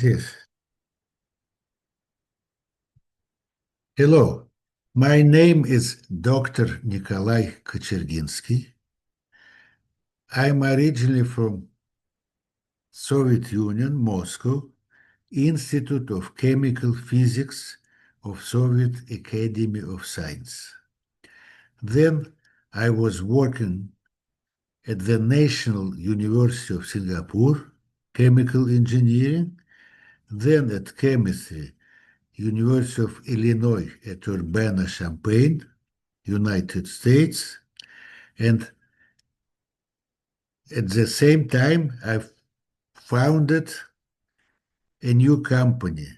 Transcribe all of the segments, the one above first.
Yes. Hello, my name is Dr. Nikolai Kocherginsky. I'm originally from Soviet Union, Moscow, Institute of Chemical Physics of Soviet Academy of Science. Then I was working at the National University of Singapore, chemical engineering, then at chemistry, University of Illinois at Urbana-Champaign, United States, and at the same time, I founded a new company,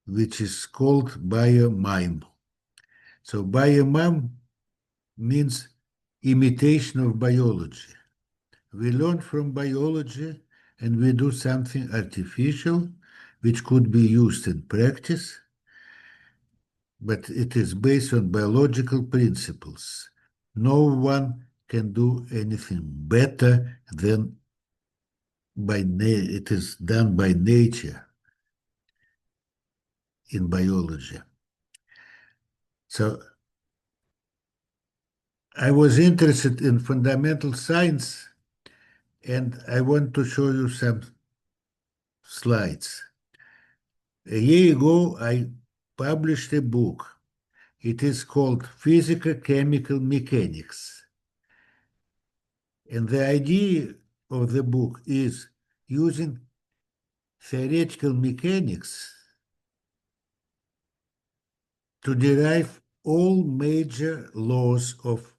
which is called BioMime. So BioMime means imitation of biology. We learn from biology and we do something artificial, which could be used in practice, but it is based on biological principles. No one can do anything better than it is done by nature in biology. So I was interested in fundamental science, and I want to show you some slides. A year ago, I published a book. It is called Physical-Chemical Mechanics. And the idea of the book is using theoretical mechanics to derive all major laws of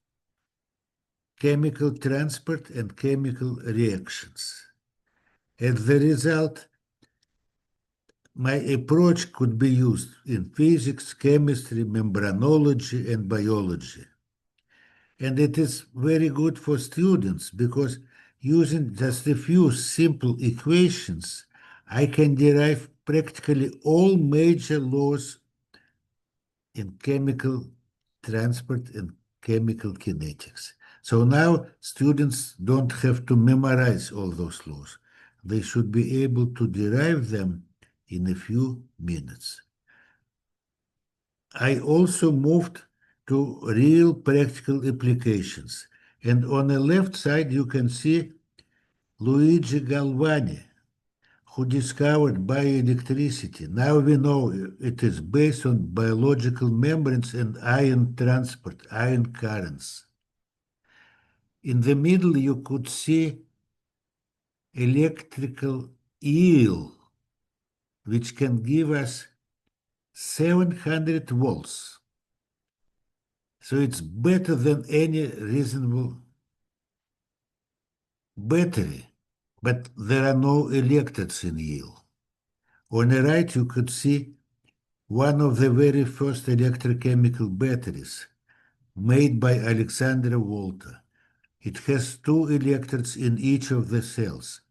chemical transport and chemical reactions. As the result, my approach could be used in physics, chemistry, membranology, and biology. And it is very good for students because using just a few simple equations, I can derive practically all major laws in chemical transport and chemical kinetics. So now students don't have to memorize all those laws. They should be able to derive them in a few minutes. I also moved to real practical applications. And on the left side, you can see Luigi Galvani, who discovered bioelectricity. Now we know it is based on biological membranes and ion transport, ion currents. In the middle, you could see electrical eel, which can give us 700 volts. So it's better than any reasonable battery, but there are no electrodes in eel. On the right, you could see one of the very first electrochemical batteries made by Alexander Volta. It has two electrodes in each of the cells.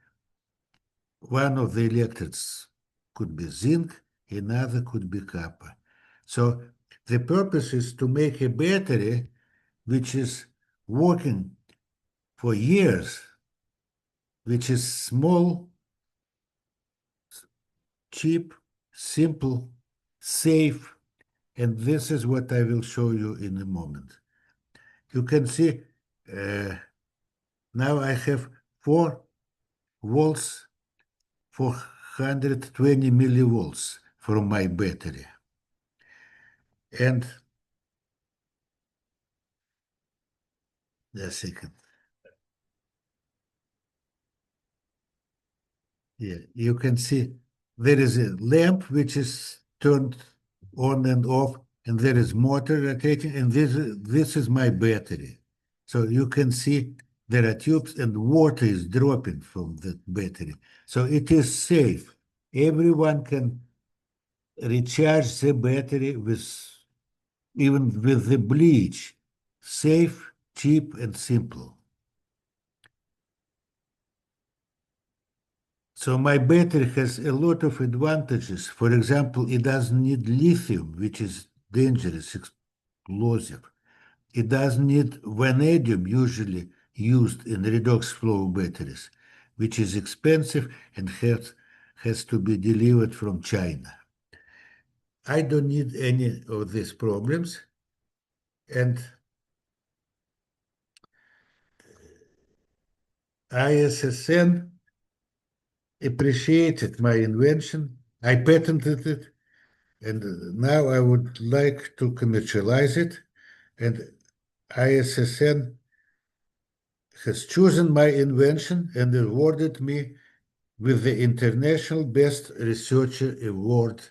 One of the electrodes could be zinc, another could be copper. So the purpose is to make a battery which is working for years, which is small, cheap, simple, safe, and this is what I will show you in a moment. You can see now I have 4 volts, 420 millivolts from my battery. And a second. Yeah, you can see there is a lamp which is turned on and off, and there is motor rotating, and this is my battery. So you can see there are tubes and water is dropping from the battery. So it is safe. Everyone can recharge the battery even with the bleach. Safe, cheap, and simple. So my battery has a lot of advantages. For example, it doesn't need lithium, which is dangerous, explosive. It doesn't need vanadium, usually used in redox flow batteries, which is expensive and has has to be delivered from China. I don't need any of these problems, and ISSN appreciated my invention. I patented it, and now I would like to commercialize it. And ISSN has chosen my invention and awarded me with the International Best Researcher Award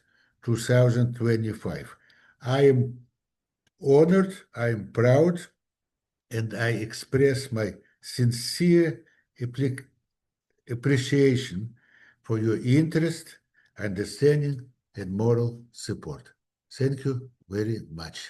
2025. I am honored, I am proud, and I express my sincere appreciation for your interest, understanding, and moral support. Thank you very much.